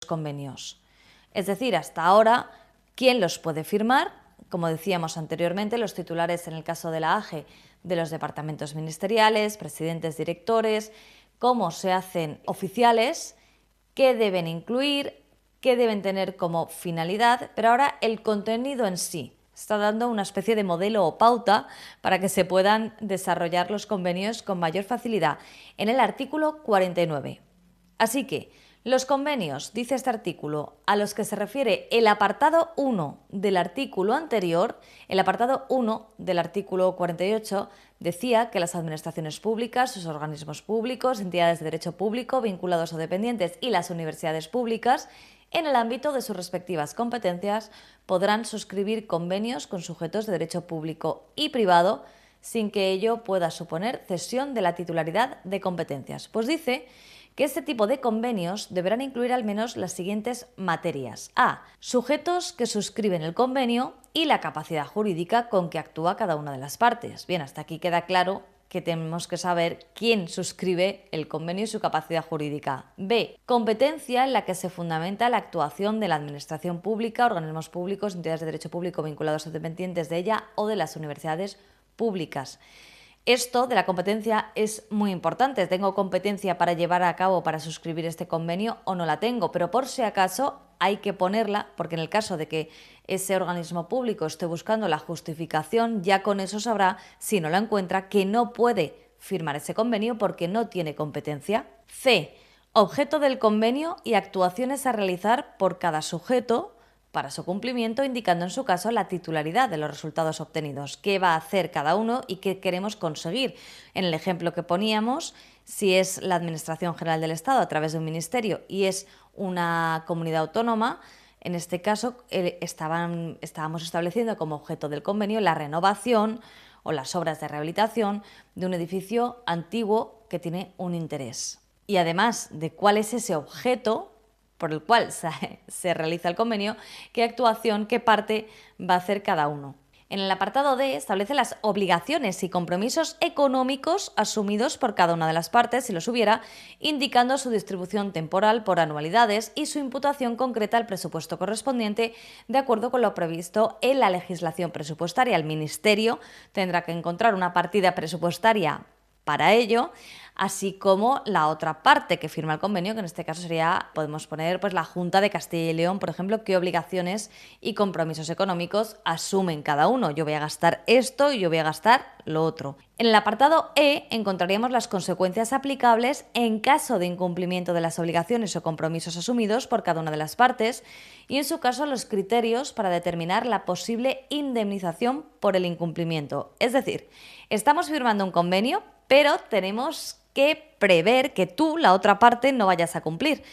convenios. Es decir, hasta ahora, ¿quién los puede firmar? Como decíamos anteriormente, los titulares en el caso de la AGE de los departamentos ministeriales, presidentes, directores, cómo se hacen oficiales, qué deben incluir, qué deben tener como finalidad, pero ahora el contenido en sí. Está dando una especie de modelo o pauta para que se puedan desarrollar los convenios con mayor facilidad en el artículo 49. Así que los convenios, dice este artículo, a los que se refiere el apartado 1 del artículo anterior, el apartado 1 del artículo 48 decía que las administraciones públicas, sus organismos públicos, entidades de derecho público vinculados o dependientes y las universidades públicas, en el ámbito de sus respectivas competencias, podrán suscribir convenios con sujetos de derecho público y privado sin que ello pueda suponer cesión de la titularidad de competencias. Pues dice que este tipo de convenios deberán incluir al menos las siguientes materias. A. Sujetos que suscriben el convenio y la capacidad jurídica con que actúa cada una de las partes. Bien, hasta aquí queda claro que tenemos que saber quién suscribe el convenio y su capacidad jurídica. B. Competencia en la que se fundamenta la actuación de la administración pública, organismos públicos, entidades de derecho público vinculados o dependientes de ella o de las universidades públicas. Esto de la competencia es muy importante. ¿Tengo competencia para llevar a cabo, para suscribir este convenio o no la tengo? Pero por si acaso hay que ponerla, porque en el caso de que ese organismo público esté buscando la justificación, ya con eso sabrá, si no la encuentra, que no puede firmar ese convenio porque no tiene competencia. C. Objeto del convenio y actuaciones a realizar por cada sujeto para su cumplimiento, indicando en su caso la titularidad de los resultados obtenidos, qué va a hacer cada uno y qué queremos conseguir. En el ejemplo que poníamos, si es la Administración General del Estado a través de un ministerio y es una comunidad autónoma, en este caso estábamos estableciendo como objeto del convenio la renovación o las obras de rehabilitación de un edificio antiguo que tiene un interés. Y además de cuál es ese objeto por el cual se realiza el convenio, qué actuación, qué parte va a hacer cada uno. En el apartado D establece las obligaciones y compromisos económicos asumidos por cada una de las partes, si los hubiera, indicando su distribución temporal por anualidades y su imputación concreta al presupuesto correspondiente de acuerdo con lo previsto en la legislación presupuestaria. El Ministerio tendrá que encontrar una partida presupuestaria para ello, así como la otra parte que firma el convenio, que en este caso sería, podemos poner, pues la Junta de Castilla y León, por ejemplo, qué obligaciones y compromisos económicos asumen cada uno. Yo voy a gastar esto y yo voy a gastar lo otro. En el apartado E encontraríamos las consecuencias aplicables en caso de incumplimiento de las obligaciones o compromisos asumidos por cada una de las partes y, en su caso, los criterios para determinar la posible indemnización por el incumplimiento. Es decir, estamos firmando un convenio, pero tenemos que prever que tú, la otra parte, no vayas a cumplir.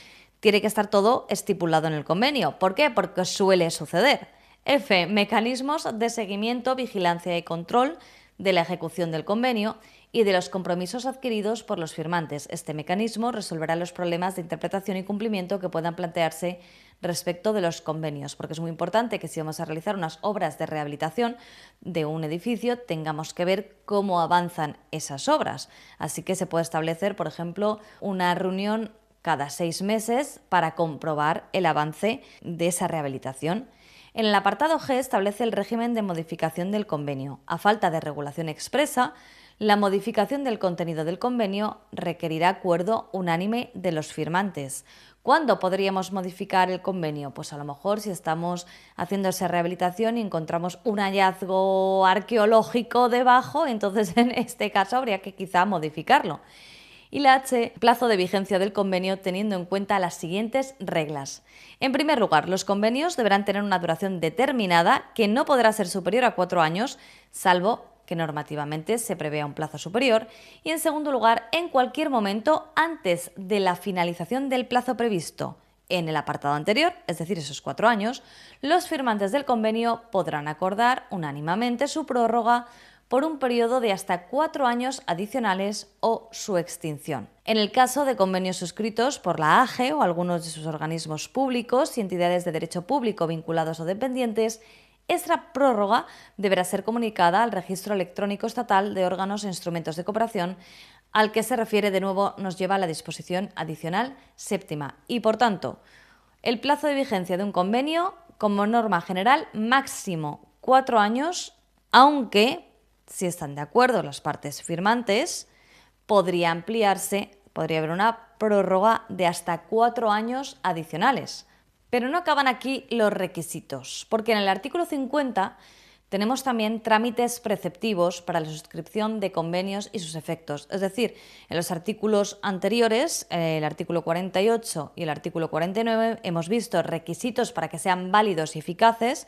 Tiene que estar todo estipulado en el convenio. ¿Por qué? Porque suele suceder. F. Mecanismos de seguimiento, vigilancia y control de la ejecución del convenio y de los compromisos adquiridos por los firmantes. Este mecanismo resolverá los problemas de interpretación y cumplimiento que puedan plantearse respecto de los convenios, porque es muy importante que si vamos a realizar unas obras de rehabilitación de un edificio, tengamos que ver cómo avanzan esas obras. Así que se puede establecer, por ejemplo, una reunión cada 6 meses para comprobar el avance de esa rehabilitación. En el apartado G establece el régimen de modificación del convenio. A falta de regulación expresa, la modificación del contenido del convenio requerirá acuerdo unánime de los firmantes. ¿Cuándo podríamos modificar el convenio? Pues a lo mejor si estamos haciendo esa rehabilitación y encontramos un hallazgo arqueológico debajo, entonces en este caso habría que quizá modificarlo. Y la H, plazo de vigencia del convenio teniendo en cuenta las siguientes reglas. En primer lugar, los convenios deberán tener una duración determinada que no podrá ser superior a 4 años, salvo que normativamente se prevea un plazo superior. Y en segundo lugar, en cualquier momento antes de la finalización del plazo previsto en el apartado anterior, es decir, esos 4 años, los firmantes del convenio podrán acordar unánimemente su prórroga por un periodo de hasta 4 años adicionales o su extinción. En el caso de convenios suscritos por la AGE o algunos de sus organismos públicos y entidades de derecho público vinculados o dependientes, esta prórroga deberá ser comunicada al Registro Electrónico Estatal de Órganos e Instrumentos de Cooperación, al que se refiere de nuevo nos lleva a la disposición adicional séptima. Y por tanto, El plazo de vigencia de un convenio, como norma general, máximo 4 años, aunque, si están de acuerdo las partes firmantes, podría ampliarse, podría haber una prórroga de hasta 4 años adicionales. Pero no acaban aquí los requisitos, porque en el artículo 50 tenemos también trámites preceptivos para la suscripción de convenios y sus efectos. Es decir, en los artículos anteriores, el artículo 48 y el artículo 49, hemos visto requisitos para que sean válidos y eficaces.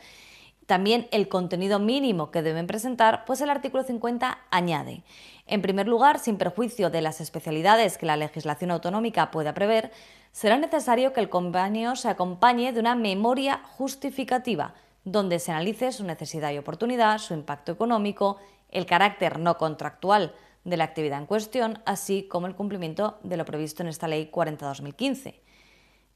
También el contenido mínimo que deben presentar, pues el artículo 50 añade. En primer lugar, sin perjuicio de las especialidades que la legislación autonómica pueda prever, será necesario que el convenio se acompañe de una memoria justificativa, donde se analice su necesidad y oportunidad, su impacto económico, el carácter no contractual de la actividad en cuestión, así como el cumplimiento de lo previsto en esta Ley 40/2015.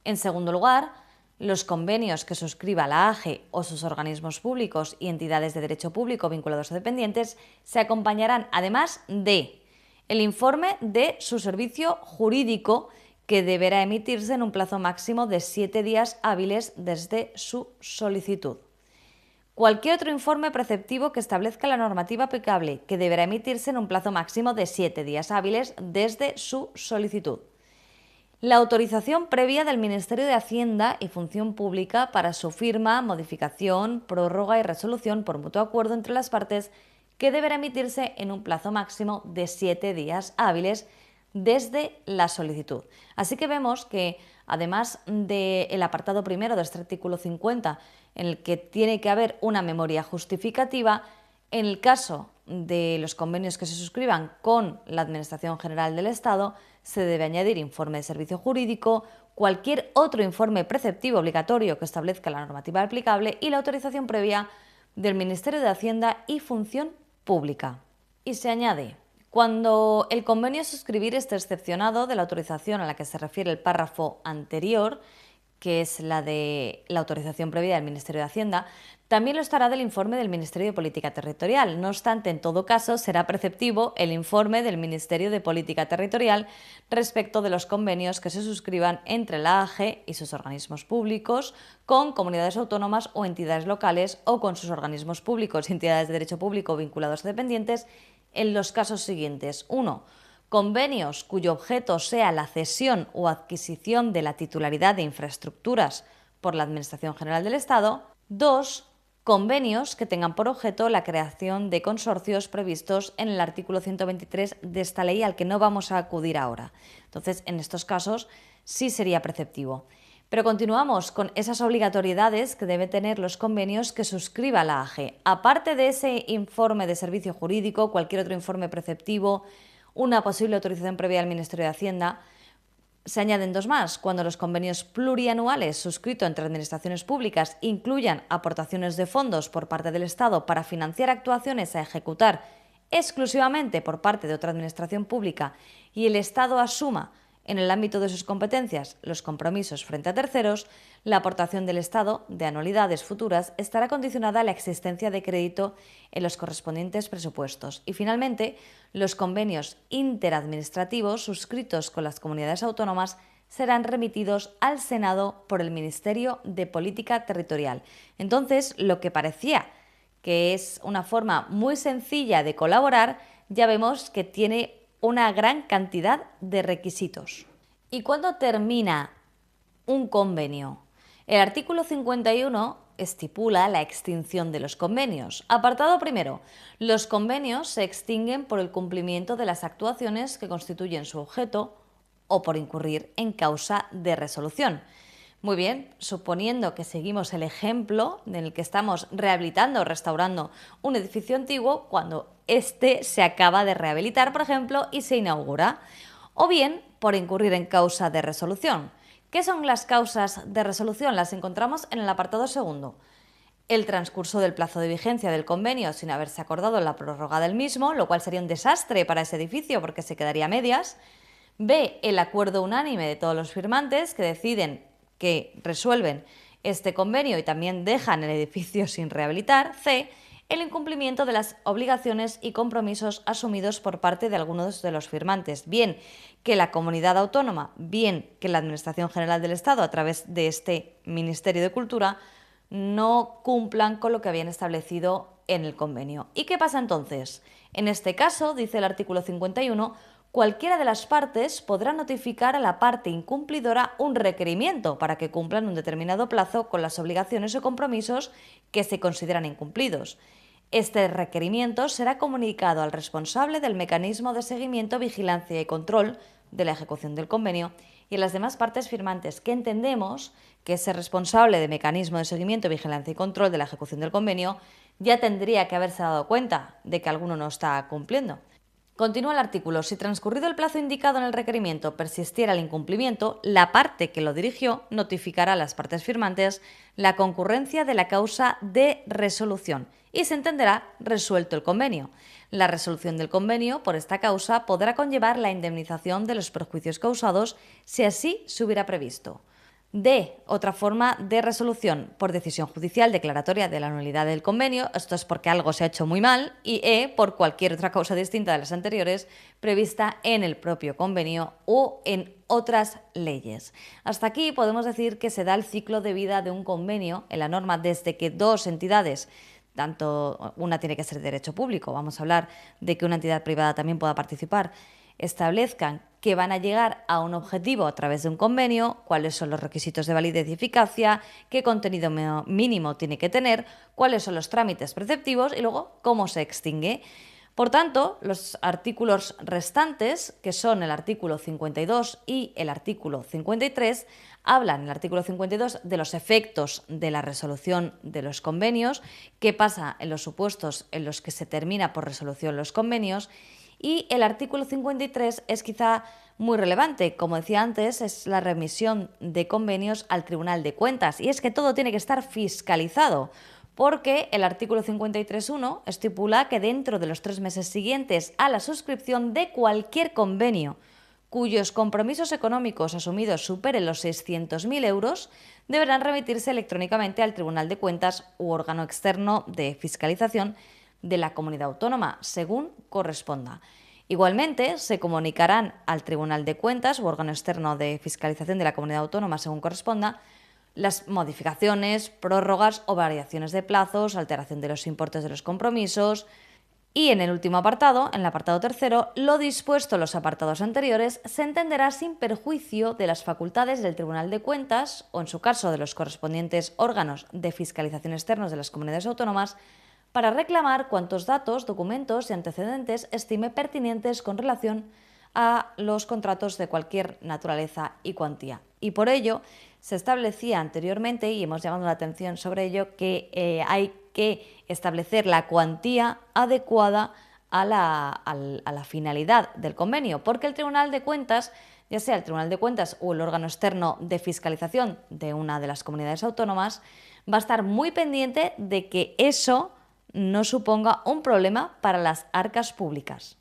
En segundo lugar, los convenios que suscriba la AGE o sus organismos públicos y entidades de derecho público vinculados a dependientes se acompañarán además de el informe de su servicio jurídico, que deberá emitirse en un plazo máximo de 7 días hábiles desde su solicitud. Cualquier otro informe preceptivo que establezca la normativa aplicable, que deberá emitirse en un plazo máximo de 7 días hábiles desde su solicitud. La autorización previa del Ministerio de Hacienda y Función Pública para su firma, modificación, prórroga y resolución por mutuo acuerdo entre las partes, que deberá emitirse en un plazo máximo de 7 días hábiles desde la solicitud. Así que vemos que, además del apartado primero de este artículo 50, en el que tiene que haber una memoria justificativa, en el caso de los convenios que se suscriban con la Administración General del Estado, se debe añadir informe de servicio jurídico, cualquier otro informe preceptivo obligatorio que establezca la normativa aplicable y la autorización previa del Ministerio de Hacienda y Función Pública. Y se añade: cuando el convenio a suscribir esté excepcionado de la autorización a la que se refiere el párrafo anterior, que es la de la autorización previa del Ministerio de Hacienda, también lo estará del informe del Ministerio de Política Territorial. No obstante, en todo caso, será preceptivo el informe del Ministerio de Política Territorial respecto de los convenios que se suscriban entre la AGE y sus organismos públicos con comunidades autónomas o entidades locales, o con sus organismos públicos y entidades de derecho público vinculados a dependientes, en los casos siguientes. 1. Convenios cuyo objeto sea la cesión o adquisición de la titularidad de infraestructuras por la Administración General del Estado. 2. Convenios que tengan por objeto la creación de consorcios previstos en el artículo 123 de esta ley, al que no vamos a acudir ahora. Entonces, en estos casos sí sería preceptivo. Pero continuamos con esas obligatoriedades que deben tener los convenios que suscriba la AGE. Aparte de ese informe de servicio jurídico, cualquier otro informe preceptivo, una posible autorización previa del Ministerio de Hacienda, se añaden 2 más. Cuando los convenios plurianuales suscritos entre administraciones públicas incluyan aportaciones de fondos por parte del Estado para financiar actuaciones a ejecutar exclusivamente por parte de otra administración pública y el Estado asuma en el ámbito de sus competencias los compromisos frente a terceros, la aportación del Estado de anualidades futuras estará condicionada a la existencia de crédito en los correspondientes presupuestos. Y finalmente, los convenios interadministrativos suscritos con las comunidades autónomas serán remitidos al Senado por el Ministerio de Política Territorial. Entonces, lo que parecía que es una forma muy sencilla de colaborar, ya vemos que tiene una gran cantidad de requisitos. ¿Y cuándo termina un convenio? El artículo 51 estipula la extinción de los convenios. Apartado primero. Los convenios se extinguen por el cumplimiento de las actuaciones que constituyen su objeto o por incurrir en causa de resolución. Muy bien, suponiendo que seguimos el ejemplo en el que estamos rehabilitando o restaurando un edificio antiguo cuando éste se acaba de rehabilitar, por ejemplo, y se inaugura. O bien, por incurrir en causa de resolución. ¿Qué son las causas de resolución? Las encontramos en el apartado segundo. El transcurso del plazo de vigencia del convenio sin haberse acordado la prórroga del mismo, lo cual sería un desastre para ese edificio porque se quedaría a medias. B. El acuerdo unánime de todos los firmantes que deciden que resuelven este convenio y también dejan el edificio sin rehabilitar. C. el incumplimiento de las obligaciones y compromisos asumidos por parte de algunos de los firmantes, bien que la comunidad autónoma, bien que la Administración General del Estado, a través de este Ministerio de Cultura, no cumplan con lo que habían establecido en el convenio. ¿Y qué pasa entonces? En este caso, dice el artículo 51, cualquiera de las partes podrá notificar a la parte incumplidora un requerimiento para que cumplan un determinado plazo con las obligaciones o compromisos que se consideran incumplidos. Este requerimiento será comunicado al responsable del mecanismo de seguimiento, vigilancia y control de la ejecución del convenio y a las demás partes firmantes, que entendemos que ese responsable de mecanismo de seguimiento, vigilancia y control de la ejecución del convenio ya tendría que haberse dado cuenta de que alguno no está cumpliendo. Continúa el artículo. Si transcurrido el plazo indicado en el requerimiento persistiera el incumplimiento, la parte que lo dirigió notificará a las partes firmantes la concurrencia de la causa de resolución y se entenderá resuelto el convenio. La resolución del convenio por esta causa podrá conllevar la indemnización de los perjuicios causados si así se hubiera previsto. D. Otra forma de resolución por decisión judicial declaratoria de la nulidad del convenio, esto es porque algo se ha hecho muy mal, y E. por cualquier otra causa distinta de las anteriores prevista en el propio convenio o en otras leyes. Hasta aquí podemos decir que se da el ciclo de vida de un convenio en la norma desde que dos entidades, tanto una tiene que ser de derecho público, vamos a hablar de que una entidad privada también pueda participar, establezcan que van a llegar a un objetivo a través de un convenio, cuáles son los requisitos de validez y eficacia, qué contenido mínimo tiene que tener, cuáles son los trámites preceptivos y luego cómo se extingue. Por tanto, los artículos restantes, que son el artículo 52 y el artículo 53, hablan en el artículo 52 de los efectos de la resolución de los convenios, qué pasa en los supuestos en los que se termina por resolución los convenios. Y el artículo 53 es quizá muy relevante, como decía antes, es la remisión de convenios al Tribunal de Cuentas. Y es que todo tiene que estar fiscalizado, porque el artículo 53.1 estipula que dentro de los 3 meses siguientes a la suscripción de cualquier convenio cuyos compromisos económicos asumidos superen los 600.000 euros, deberán remitirse electrónicamente al Tribunal de Cuentas u órgano externo de fiscalización de la comunidad autónoma, según corresponda. Igualmente, se comunicarán al Tribunal de Cuentas u órgano externo de fiscalización de la comunidad autónoma, según corresponda, las modificaciones, prórrogas o variaciones de plazos, alteración de los importes de los compromisos. Y en el último apartado, en el apartado tercero, lo dispuesto en los apartados anteriores se entenderá sin perjuicio de las facultades del Tribunal de Cuentas o, en su caso, de los correspondientes órganos de fiscalización externos de las comunidades autónomas, para reclamar cuantos datos, documentos y antecedentes estime pertinentes con relación a los contratos de cualquier naturaleza y cuantía. Y por ello se establecía anteriormente, y hemos llamado la atención sobre ello, que hay que establecer la cuantía adecuada a la finalidad del convenio, porque el Tribunal de Cuentas, ya sea el Tribunal de Cuentas o el órgano externo de fiscalización de una de las comunidades autónomas, va a estar muy pendiente de que eso no suponga un problema para las arcas públicas.